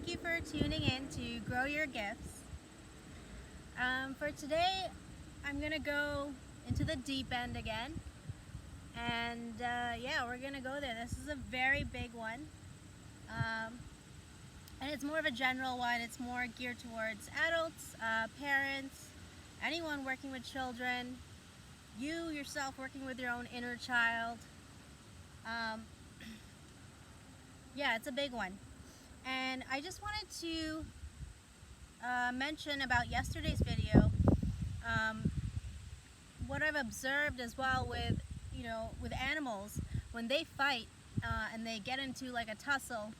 Thank you for tuning in to Grow Your Gifts. For today, I'm going to go into the deep end again. And yeah, we're going to go there. This is a very big one. And it's more of a general one. It's more geared towards adults, parents, anyone working with children, you yourself working with your own inner child. Yeah, it's a big one. And I just wanted to mention about yesterday's video, what I've observed as well with, with animals when they fight and they get into like a tussle,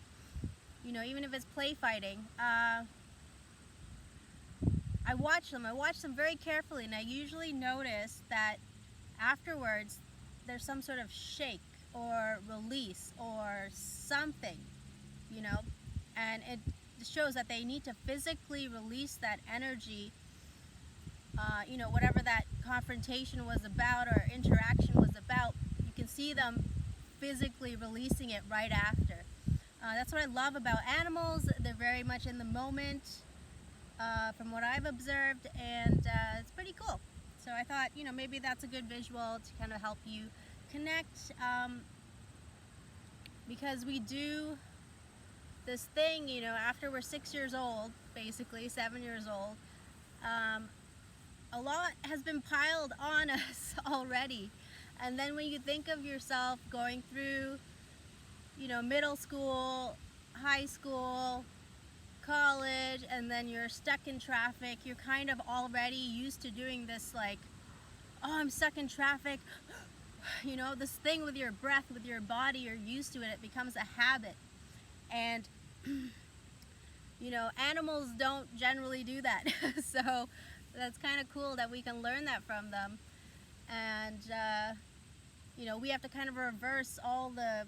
even if it's play fighting. I watch them very carefully, and I usually notice that afterwards there's some sort of shake or release or something, and it shows that they need to physically release that energy, whatever that confrontation was about or interaction was about. You can see them physically releasing it right after. That's what I love about animals. They're very much in the moment, from what I've observed, and it's pretty cool. So I thought, maybe that's a good visual to kind of help you connect, because we do this thing, after we're 6 years old, basically 7 years old. A lot has been piled on us already, and then when you think of yourself going through, middle school, high school, college, and then you're stuck in traffic, you're kind of already used to doing this, like, oh, I'm stuck in traffic, this thing with your breath, with your body. You're used to it. It becomes a habit. And animals don't generally do that. So that's kind of cool that we can learn that from them. And we have to kind of reverse all the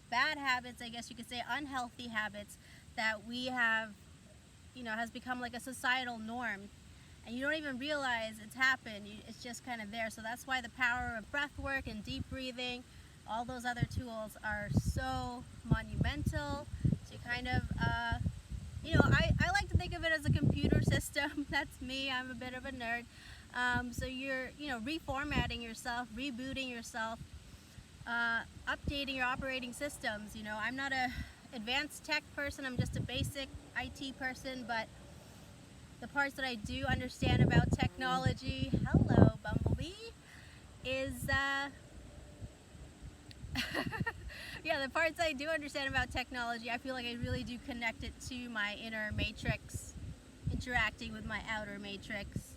bad habits, I guess you could say, unhealthy habits that we have, has become like a societal norm, and you don't even realize it's happened. It's just kind of there. So that's why the power of breath work and deep breathing, all those other tools, are so monumental to kind of, I like to think of it as a computer system. That's me. I'm a bit of a nerd. So you're, reformatting yourself, rebooting yourself, updating your operating systems. I'm not a advanced tech person. I'm just a basic IT person, but the parts that I do understand about technology, hello Bumblebee, is yeah, the parts I do understand about technology, I feel like I really do connect it to my inner matrix, interacting with my outer matrix.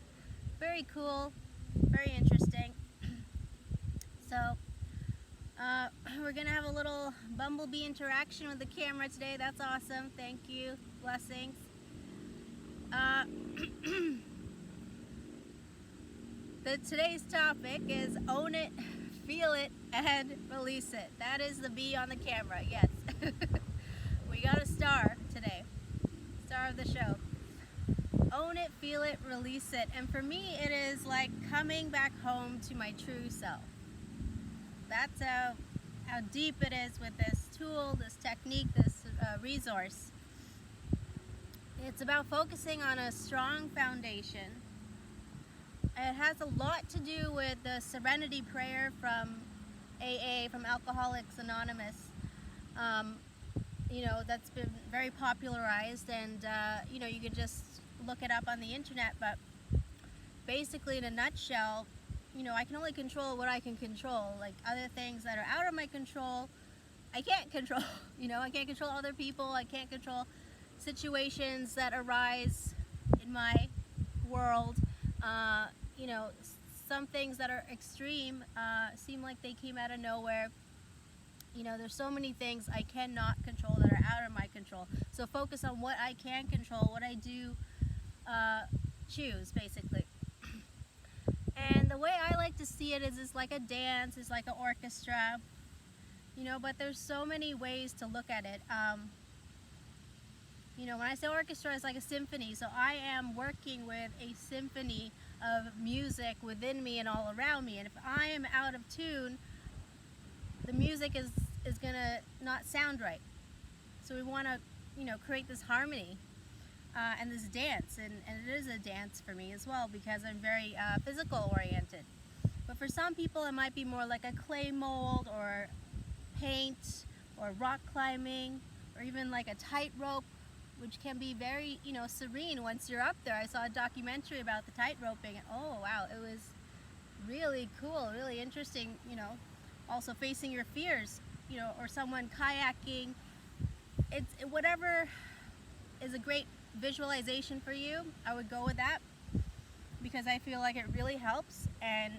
Very cool, very interesting. So we're gonna have a little Bumblebee interaction with the camera today. That's awesome. Thank you. Blessings. Today's topic is own it, feel it, and release it. That is the B on the camera, yes. We got a star today. Star of the show. Own it, feel it, release it. And for me, it is like coming back home to my true self. That's how deep it is with this tool, this technique, this resource. It's about focusing on a strong foundation. It has a lot to do with the Serenity Prayer from AA, from Alcoholics Anonymous. That's been very popularized, and you could just look it up on the internet. But basically, in a nutshell, I can only control what I can control. Like, other things that are out of my control, I can't control. I can't control other people. I can't control situations that arise in my world. Some things that are extreme seem like they came out of nowhere. There's so many things I cannot control that are out of my control. So focus on what I can control, what I do choose, basically. And the way I like to see it is it's like a dance, it's like an orchestra, but there's so many ways to look at it. When I say orchestra, it's like a symphony. So I am working with a symphony of music within me and all around me. And if I am out of tune, the music is gonna not sound right. So we want to create this harmony and this dance. And it is a dance for me as well because I'm very physical oriented. But for some people it might be more like a clay mold or paint or rock climbing or even like a tightrope, which can be very, serene once you're up there. I saw a documentary about the tightroping and oh wow, it was really cool, really interesting, also facing your fears, or someone kayaking. It's whatever is a great visualization for you, I would go with that because I feel like it really helps and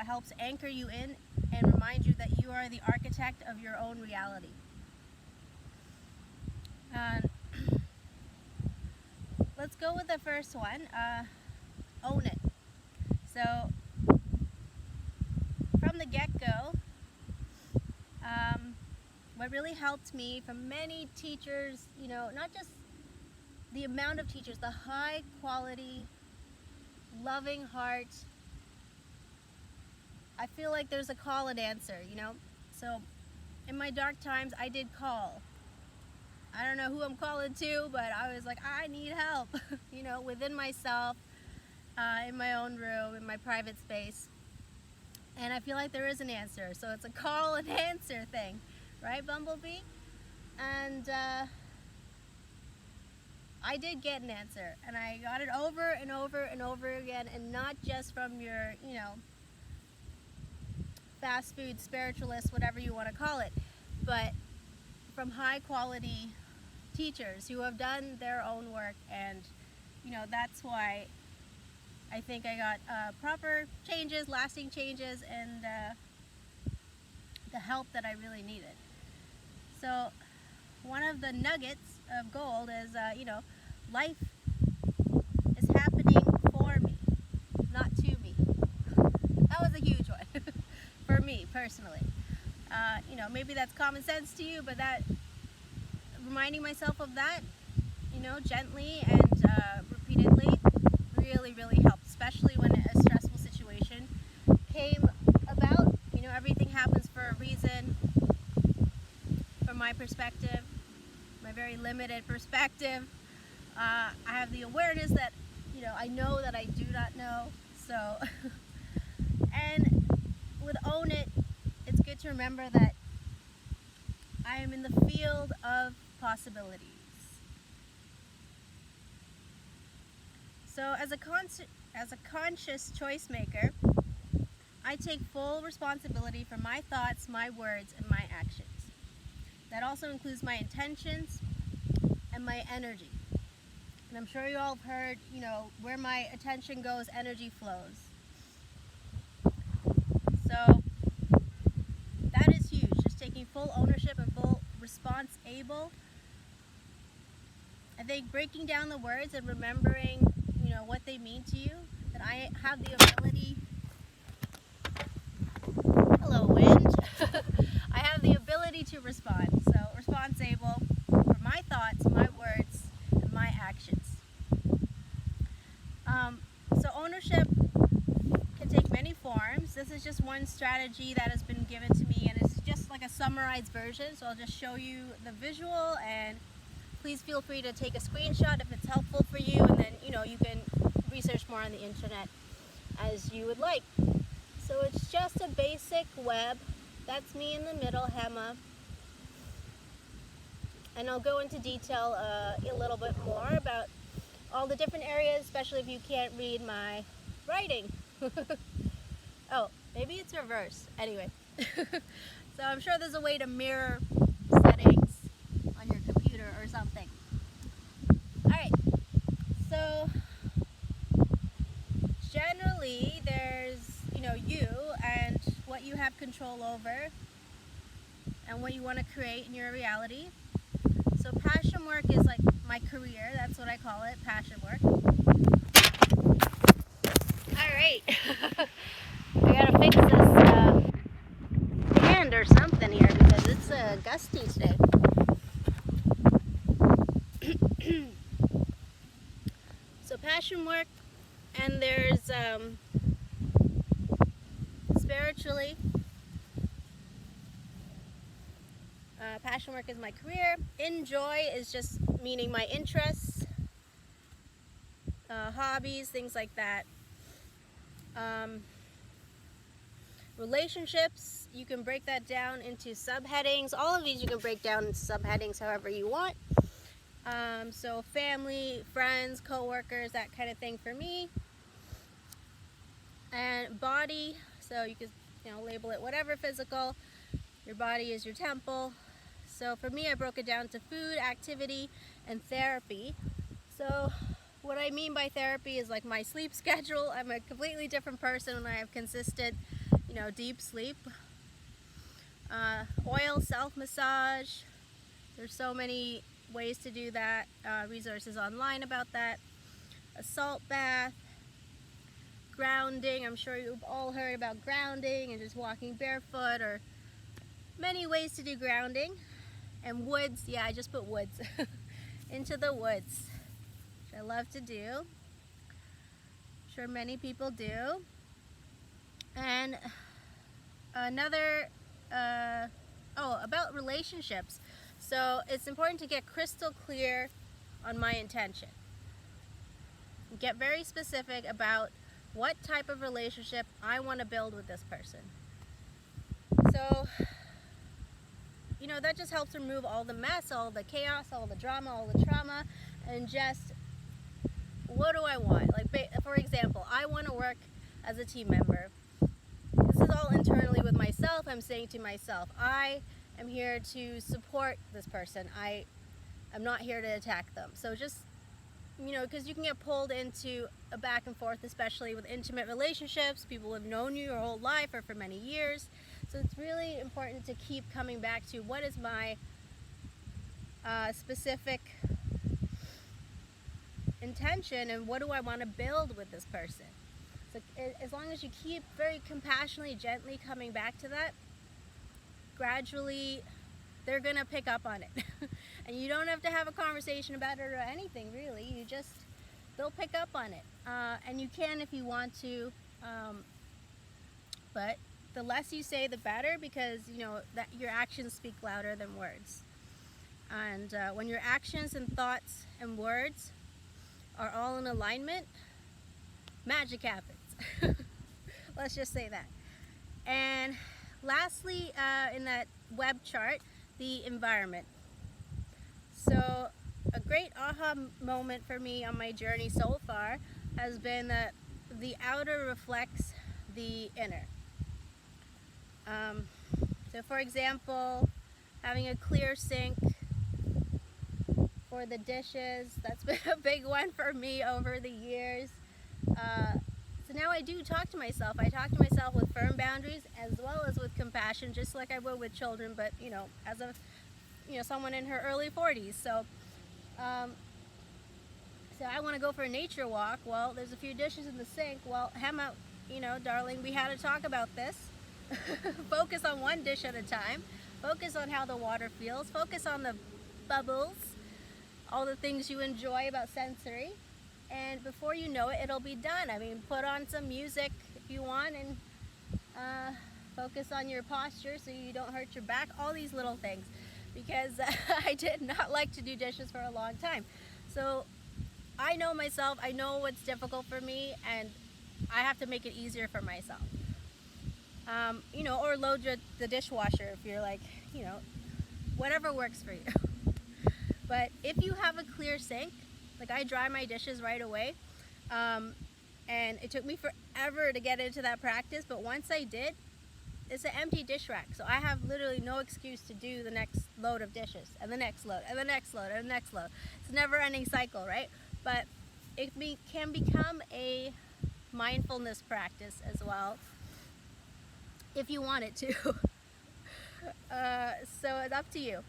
helps anchor you in and remind you that you are the architect of your own reality. Let's go with the first one, own it. So from the get-go, what really helped me from many teachers, not just the amount of teachers, the high quality, loving heart. I feel like there's a call and answer, So in my dark times, I did call. I don't know who I'm calling to, but I was like, I need help, within myself, in my own room, in my private space. And I feel like there is an answer. So it's a call and answer thing, right, Bumblebee? And I did get an answer, and I got it over and over and over again, and not just from your, fast food spiritualist, whatever you want to call it, but from high quality teachers who have done their own work. And that's why I think I got proper changes, lasting changes, and the help that I really needed. So one of the nuggets of gold is life is happening for me, not to me. That was a huge one for me personally. Maybe that's common sense to you, but that reminding myself of that, gently and repeatedly really, really helped, especially when a stressful situation came about. Everything happens for a reason. From my perspective, my very limited perspective, I have the awareness that, I know that I do not know. So, and with Own It, it's good to remember that I am in the field of possibilities. So as a conscious choice maker, I take full responsibility for my thoughts, my words, and my actions. That also includes my intentions and my energy. And I'm sure you all have heard, where my attention goes, energy flows. So that is huge, just taking full ownership and full response-able. I think breaking down the words and remembering, what they mean to you, that I have the ability, hello wind, I have the ability to respond. So response-able for my thoughts, my words, and my actions. So ownership can take many forms. This is just one strategy that has been given to me, and it's just like a summarized version. So I'll just show you the visual, and please feel free to take a screenshot if it's helpful for you, and then you can research more on the internet as you would like. So it's just a basic web. That's me in the middle, Hema. And I'll go into detail a little bit more about all the different areas, especially if you can't read my writing. Oh, maybe it's reversed. Anyway, so I'm sure there's a way to mirror settings on your computer or something. Alright, so generally there's, you and what you have control over and what you want to create in your reality. So passion work is like my career, that's what I call it, passion work. Alright, I gotta fix this hand or something here because it's gusty today. So passion work, and there's spiritually, Passion work is my career. Enjoy is just meaning my interests, hobbies, things like that. Relationships, you can break that down into subheadings. All of these you can break down into subheadings however you want. So family, friends, co-workers, that kind of thing for me. And body, so you could label it whatever physical. Your body is your temple. So for me, I broke it down to food, activity, and therapy. So what I mean by therapy is like my sleep schedule. I'm a completely different person when I have consistent, deep sleep. Oil self-massage. There's so many ways to do that. Resources online about that. A salt bath. Grounding. I'm sure you've all heard about grounding and just walking barefoot, or many ways to do grounding. And woods. Yeah, I just put woods. Into the woods, which I love to do. I'm sure many people do. And another, about relationships. So it's important to get crystal clear on my intention. Get very specific about what type of relationship I want to build with this person. So, that just helps remove all the mess, all the chaos, all the drama, all the trauma, and just, what do I want? Like, for example, I want to work as a team member. This is all internally with myself. I'm saying to myself, I am here to support this person. I'm not here to attack them. So just, because you can get pulled into a back and forth, especially with intimate relationships. People have known you your whole life or for many years. So it's really important to keep coming back to what is my specific intention and what do I want to build with this person. So as long as you keep very compassionately, gently coming back to that, gradually they're going to pick up on it. And you don't have to have a conversation about it or anything, really. They'll pick up on it. And you can if you want to, but the less you say, the better, because that your actions speak louder than words. And when your actions and thoughts and words are all in alignment, magic happens. Let's just say that. And lastly, in that web chart, the environment. So a great aha moment for me on my journey so far has been that the outer reflects the inner. So for example, having a clear sink for the dishes, that's been a big one for me over the years. So now I do talk to myself. I talk to myself with firm boundaries as well as with compassion, just like I would with children, but as a someone in her early 40s. So so I want to go for a nature walk. Well, there's a few dishes in the sink. Well, Hema, darling, we had to talk about this. Focus on one dish at a time. Focus on how the water feels. Focus on the bubbles, all the things you enjoy about sensory. And before you know it, it'll be done. I mean, put on some music if you want, and focus on your posture so you don't hurt your back. All these little things, because I did not like to do dishes for a long time. So I know myself. I know what's difficult for me, and I have to make it easier for myself. Or load the dishwasher if you're like, whatever works for you. But if you have a clear sink, like I dry my dishes right away, and it took me forever to get into that practice, but once I did, it's an empty dish rack, so I have literally no excuse to do the next load of dishes, and the next load, and the next load, and the next load. It's a never-ending cycle, right? But it can become a mindfulness practice as well, if you want it to. So it's up to you.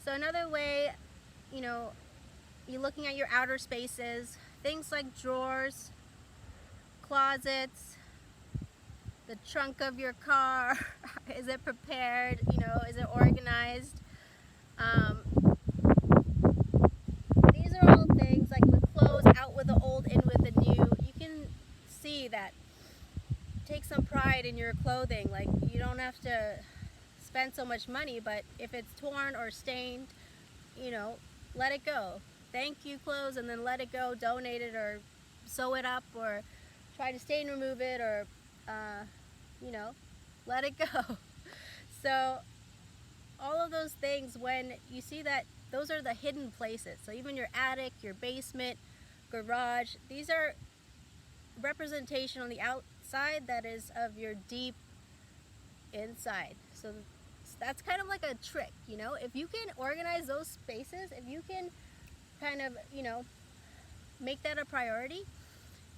So another way, you're looking at your outer spaces, things like drawers, closets, the trunk of your car. Is it prepared? Is it organized? These are all things like with clothes, out with the old, in with the new. You can see that. Take some pride in your clothing. Like, you don't have to spend so much money, but if it's torn or stained, you know, let it go. Thank you clothes, and then let it go, donate it, or sew it up, or try to stain remove it, or you know, let it go. So all of those things, when you see that, those are the hidden places. So even your attic, your basement, garage, these are representation on the outside that is of your deep inside. So that's kind of like a trick, you know. If you can organize those spaces, if you can kind of, you know, make that a priority,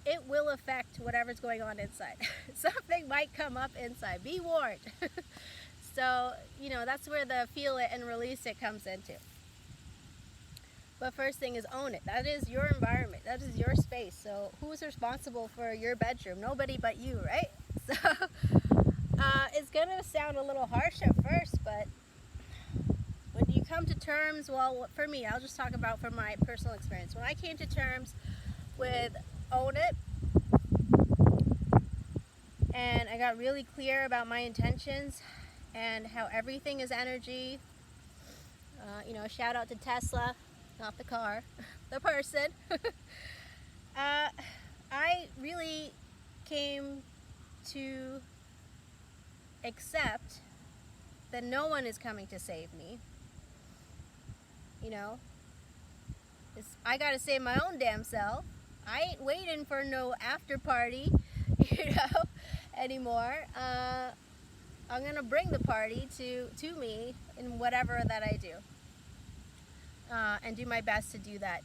it will affect whatever's going on inside. Something might come up inside. Be warned. So, you know, that's where the feel it and release it comes into. But first thing is own it. That is your environment. That is your space. So who's responsible for your bedroom? Nobody but you, right? So it's going to sound a little harsh at first, but when you come to terms, well, for me, I'll just talk about from my personal experience. When I came to terms with own it, and I got really clear about my intentions and how everything is energy, you know, shout out to Tesla, not the car, the person. I really came to accept that no one is coming to save me. You know, I gotta save my own damn self. I ain't waiting for no after party, you know, anymore. I'm gonna bring the party to me in whatever that I do, and do my best to do that.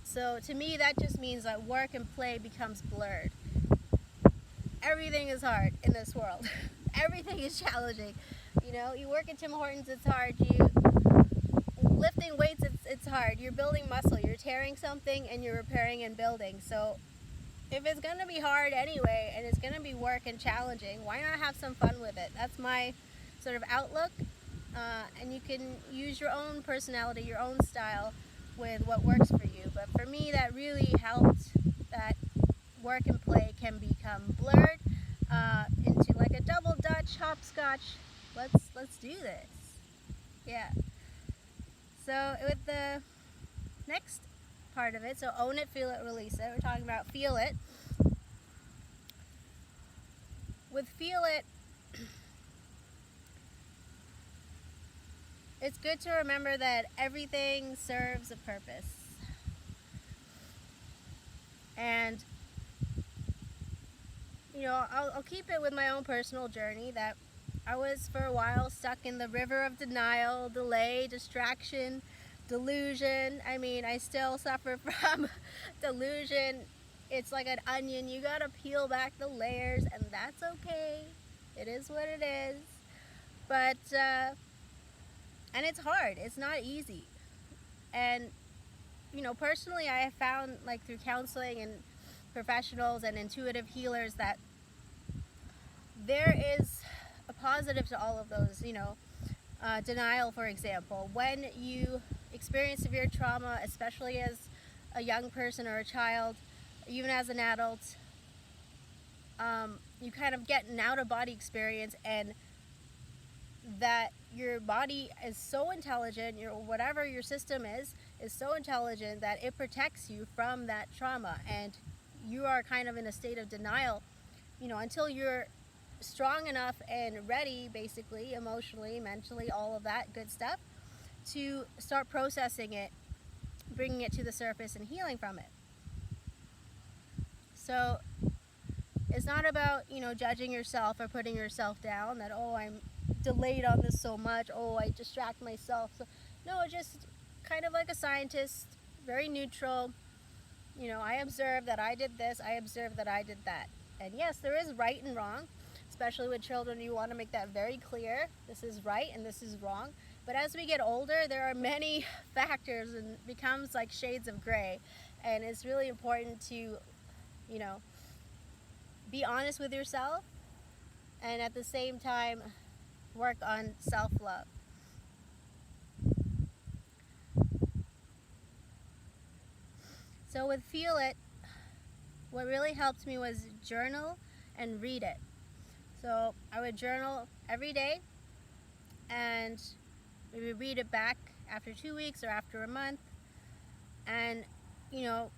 So to me, that just means that work and play becomes blurred. Everything is hard in this world. Everything is challenging. You know, you work at Tim Hortons, it's hard. You lifting weights, it's hard. You're building muscle. You're tearing something and you're repairing and building. So if it's going to be hard anyway, and it's going to be work and challenging, why not have some fun with it? That's my sort of outlook. And you can use your own personality, your own style with what works for you. But for me, that really helped, that work and play can become blurred into like a double Dutch hopscotch. Let's do this. Yeah. So with the next part of it, so own it, feel it, release it. We're talking about feel it. With feel it, it's good to remember that everything serves a purpose. And, you know, I'll keep it with my own personal journey, that I was for a while stuck in the river of denial, delay, distraction, delusion. I mean, I still suffer from delusion. It's like an onion. You gotta peel back the layers, and that's okay. It is what it is. But, and it's hard. It's not easy. And, you know, personally, I have found, like, through counseling and professionals and intuitive healers, that there is a positive to all of those, you know. Denial, for example. When you experience severe trauma, especially as a young person or a child, even as an adult, you kind of get an out-of-body experience, and that your body is so intelligent, whatever your system is so intelligent that it protects you from that trauma, and you are kind of in a state of denial, you know, until you're strong enough and ready, basically, emotionally, mentally, all of that good stuff, to start processing it, bringing it to the surface and healing from it. So it's not about, you know, judging yourself or putting yourself down, that, oh, I'm delayed on this so much, oh, I distract myself. So, no, just kind of like a scientist, very neutral. You know, I observe that I did this, I observe that I did that. And yes, there is right and wrong. Especially with children, you want to make that very clear. This is right and this is wrong. But as we get older, there are many factors, and it becomes like shades of gray. And it's really important to, you know, be honest with yourself, and at the same time work on self-love. So with Feel It, what really helped me was journal and read it. So I would journal every day, and maybe read it back after 2 weeks or after a month. And, you know,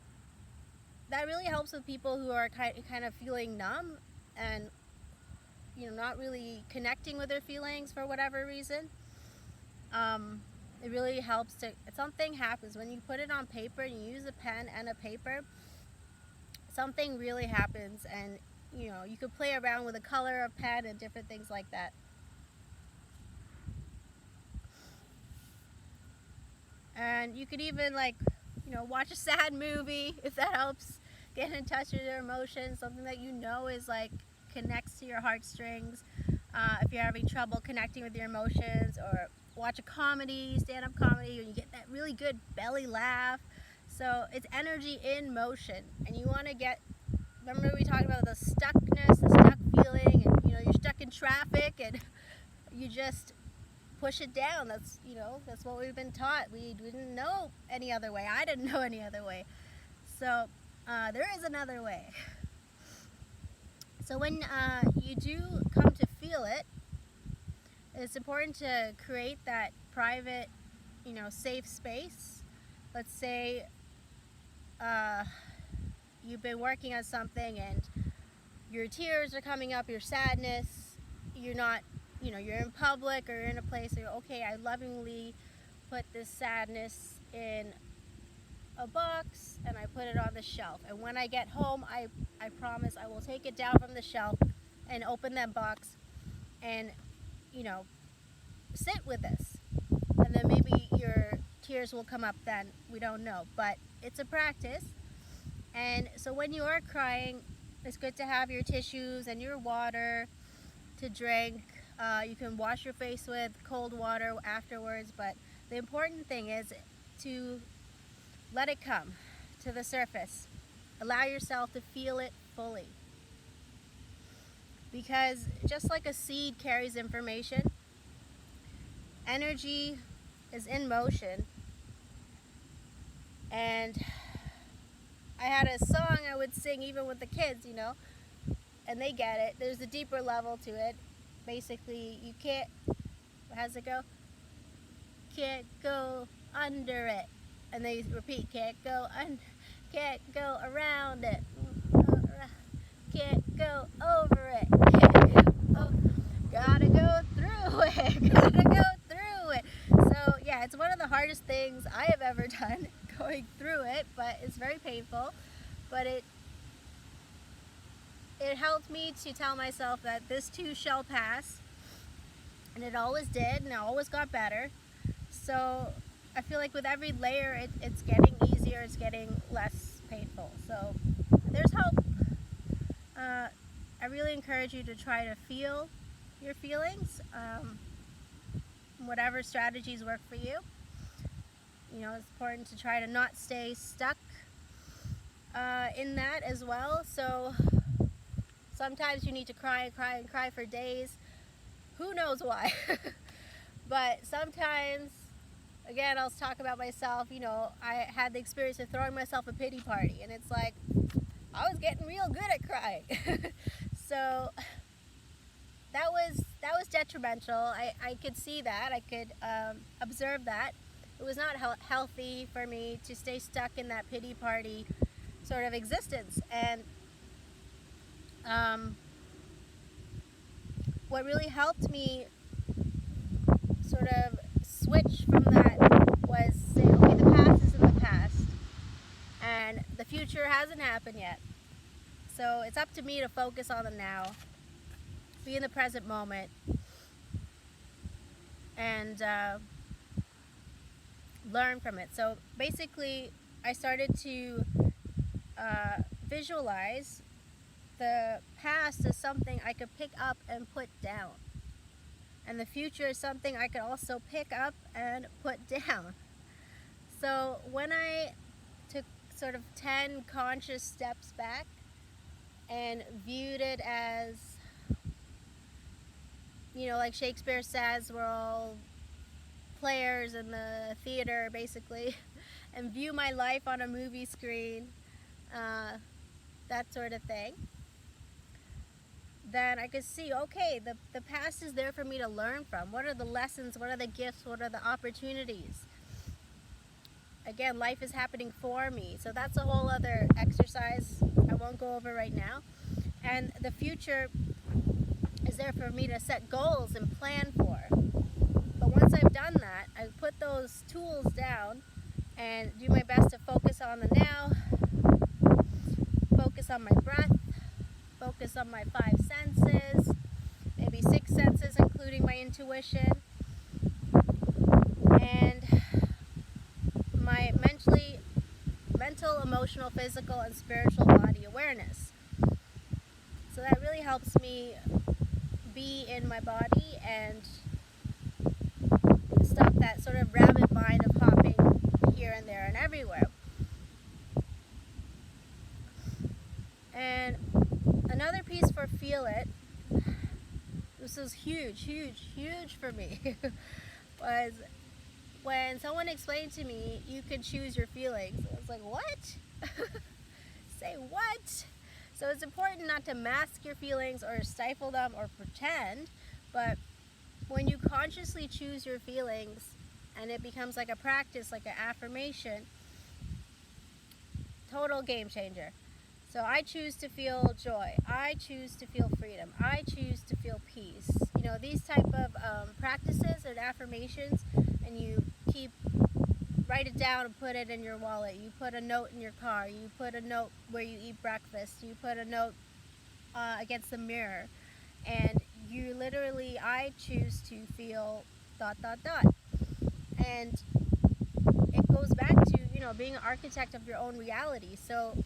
that really helps with people who are kind of feeling numb and, you know, not really connecting with their feelings for whatever reason. It really helps to, something happens when you put it on paper and you use a pen and a paper, something really happens. And, you know, you could play around with the color of pen and different things like that. And you could even, like, you know, watch a sad movie if that helps get in touch with your emotions, something that you know is like connects to your heartstrings. If you're having trouble connecting with your emotions, or watch a comedy, stand-up comedy, and you get that really good belly laugh. So it's energy in motion, and you want to get, remember we talked about the stuckness, the stuck feeling, and, you know, you're stuck in traffic and you just push it down. That's, you know, that's what we've been taught. We didn't know any other way. I didn't know any other way. So there is another way. So when you do come to feel it, it's important to create that private, you know, safe space. Let's say you've been working on something and your tears are coming up, your sadness, you're not, you know, you're in public or in a place where, okay, I lovingly put this sadness in a box and I put it on the shelf. And when I get home, I promise I will take it down from the shelf and open that box and, you know, sit with this. And then maybe your tears will come up then. We don't know. But it's a practice. And so when you are crying, it's good to have your tissues and your water to drink. You can wash your face with cold water afterwards, but the important thing is to let it come to the surface. Allow yourself to feel it fully. Because just like a seed carries information, energy is in motion. And I had a song I would sing even with the kids, you know, and they get it. There's a deeper level to it. Basically, you can't, how's it go? Can't go under it. And they repeat, can't go around it. Can't go over it. Gotta go through it. Gotta go through it. So yeah, it's one of the hardest things I have ever done, going through it, but it's very painful. But it helped me to tell myself that this too shall pass, and it always did, and it always got better. So I feel like with every layer, it's getting easier, it's getting less painful. So there's hope. I really encourage you to try to feel your feelings, whatever strategies work for you. You know, it's important to try to not stay stuck in that as well. So sometimes you need to cry and cry and cry for days. Who knows why? But sometimes, again, I'll talk about myself. You know, I had the experience of throwing myself a pity party, and it's like I was getting real good at crying. So that was detrimental. I could see that. I could observe that. It was not healthy for me to stay stuck in that pity party sort of existence. And what really helped me sort of switch from that was say, okay, the past is in the past, and the future hasn't happened yet. So it's up to me to focus on the now, be in the present moment, and learn from it. So basically, I started to visualize the past as something I could pick up and put down. And the future is something I could also pick up and put down. So when I took sort of 10 conscious steps back and viewed it as, you know, like Shakespeare says, we're all players in the theater, basically, and view my life on a movie screen, that sort of thing. then I could see, okay, the past is there for me to learn from. What are the lessons? What are the gifts? What are the opportunities? Again, life is happening for me. So that's a whole other exercise I won't go over right now. And the future is there for me to set goals and plan for. But once I've done that, I put those tools down and do my best to focus on the now, focus on my breath, focus on my five senses, maybe six senses including my intuition, and my mental, emotional, physical, and spiritual body awareness. So that really helps me be in my body and stop that sort of rabbit mind of hopping here and there and everywhere. And another piece for Feel It, this was huge for me, was when someone explained to me you could choose your feelings. I was like, what? Say what? So it's important not to mask your feelings or stifle them or pretend, but when you consciously choose your feelings and it becomes like a practice, like an affirmation, total game changer. So I choose to feel joy. I choose to feel freedom. I choose to feel peace. You know, these type of practices and affirmations, and you write it down and put it in your wallet. You put a note in your car. You put a note where you eat breakfast. You put a note against the mirror. And you literally, I choose to feel ... And it goes back to, you know, being an architect of your own reality. So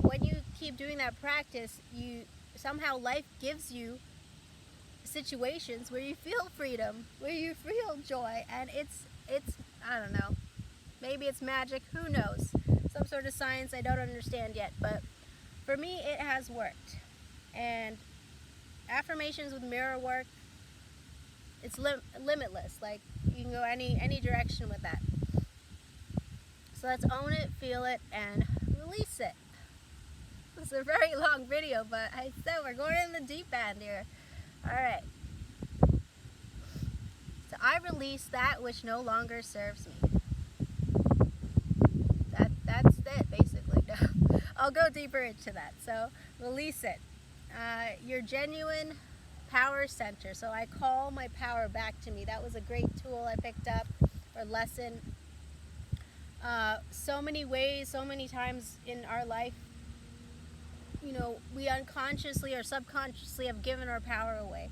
when you keep doing that practice, you somehow life gives you situations where you feel freedom, where you feel joy, and it's I don't know, maybe it's magic, who knows, some sort of science I don't understand yet, but for me it has worked. And affirmations with mirror work, it's limitless. Like, you can go any direction with that. So let's own it, feel it, and release it. It's a very long video, but I said we're going in the deep end here. Alright. So I release that which no longer serves me. That's it, basically. No, I'll go deeper into that. So release it. Your genuine power center. So I call my power back to me. That was a great tool I picked up, or lesson. So many ways, so many times in our life, you know, we unconsciously or subconsciously have given our power away.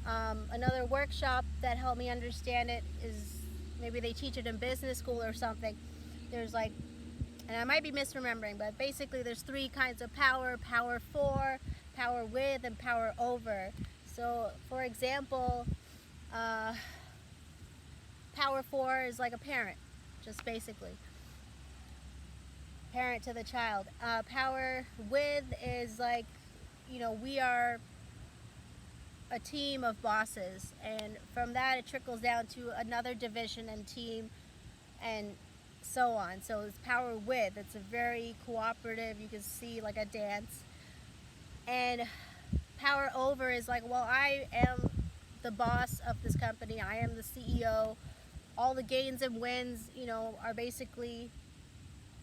Another workshop that helped me understand it is, maybe they teach it in business school or something. There's like, and I might be misremembering, but basically there's three kinds of power: power for, power with, and power over. So for example, power for is like a parent, just basically. Parent to the child. Power with is like, you know, we are a team of bosses, and from that it trickles down to another division and team, and so on. So it's power with. It's a very cooperative, you can see, like a dance. And power over is like, well, I am the boss of this company. I am the CEO. All the gains and wins, you know, are basically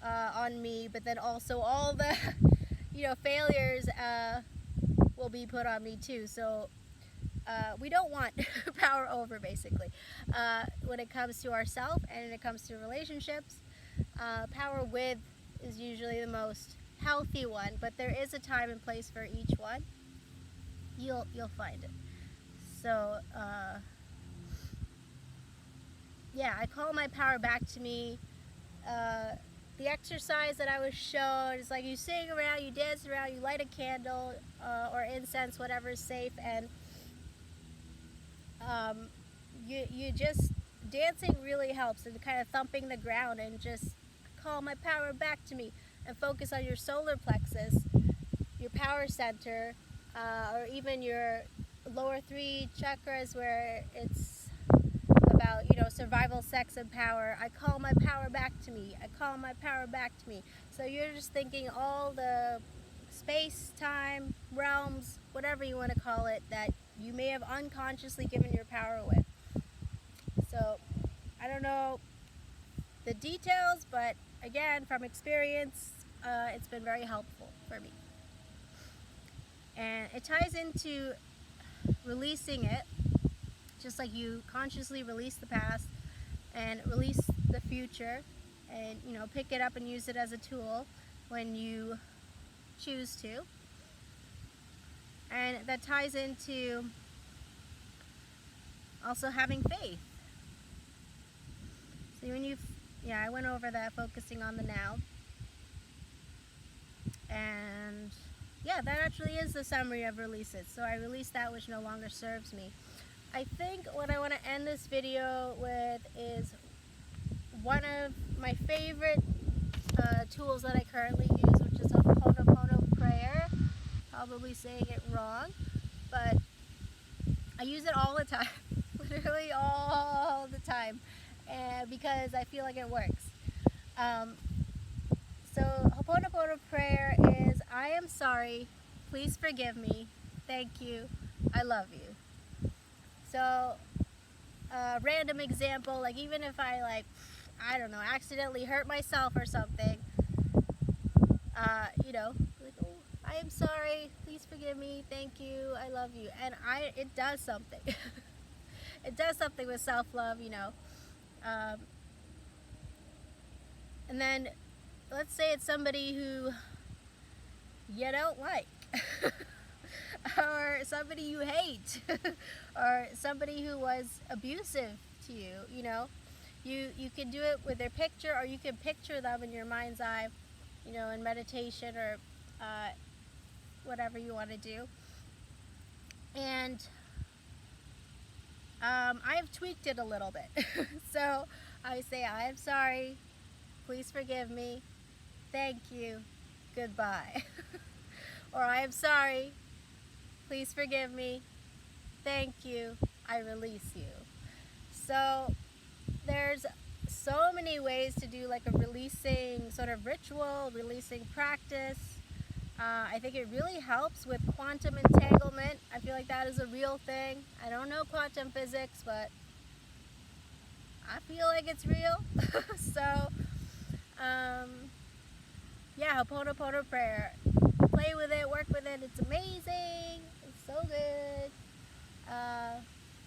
on me, but then also all the you know, failures will be put on me too. So we don't want power over, basically, when it comes to ourselves and when it comes to relationships. Power with is usually the most healthy one, but there is a time and place for each one. You'll find it. So yeah, I call my power back to me. The exercise that I was shown is like, you sing around, you dance around, you light a candle or incense, whatever is safe, and you just, dancing really helps, and kind of thumping the ground, and just call my power back to me, and focus on your solar plexus, your power center, or even your lower three chakras, where it's about, you know, survival, sex, and power. I call my power back to me. I call my power back to me. So you're just thinking all the space, time, realms, whatever you want to call it, that you may have unconsciously given your power away. So I don't know the details, but again, from experience, it's been very helpful for me. And it ties into releasing it, just like you consciously release the past and release the future, and pick it up and use it as a tool when you choose to. And that ties into also having faith. So I went over that, focusing on the now. And yeah, that actually is the summary of releases. So I released that which no longer serves me. I think what I want to end this video with is one of my favorite tools that I currently use, which is a Ho'oponopono prayer. Probably saying it wrong, but I use it all the time, literally all the time, and because I feel like it works. So Ho'oponopono prayer is, I am sorry, please forgive me, thank you, I love you. So random example, like even if I accidentally hurt myself or something, like, oh, I am sorry, please forgive me, thank you, I love you. And it does something. It does something with self-love, and then let's say it's somebody who you don't like, or somebody you hate, or somebody who was abusive to you. You can do it with their picture, or you can picture them in your mind's eye, in meditation, or whatever you want to do. And I've tweaked it a little bit. So I say, I am sorry, please forgive me, thank you, goodbye. Or I am sorry, please forgive me, thank you, I release you. So there's so many ways to do like a releasing sort of ritual, releasing practice. I think it really helps with quantum entanglement. I feel like that is a real thing. I don't know quantum physics, but I feel like it's real. So, yeah, Ho'oponopono prayer. Play with it, work with it. It's amazing. It's so good.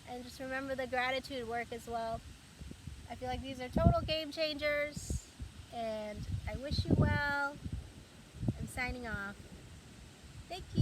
And just remember the gratitude work as well. I feel like these are total game changers. And I wish you well. I'm signing off. Thank you.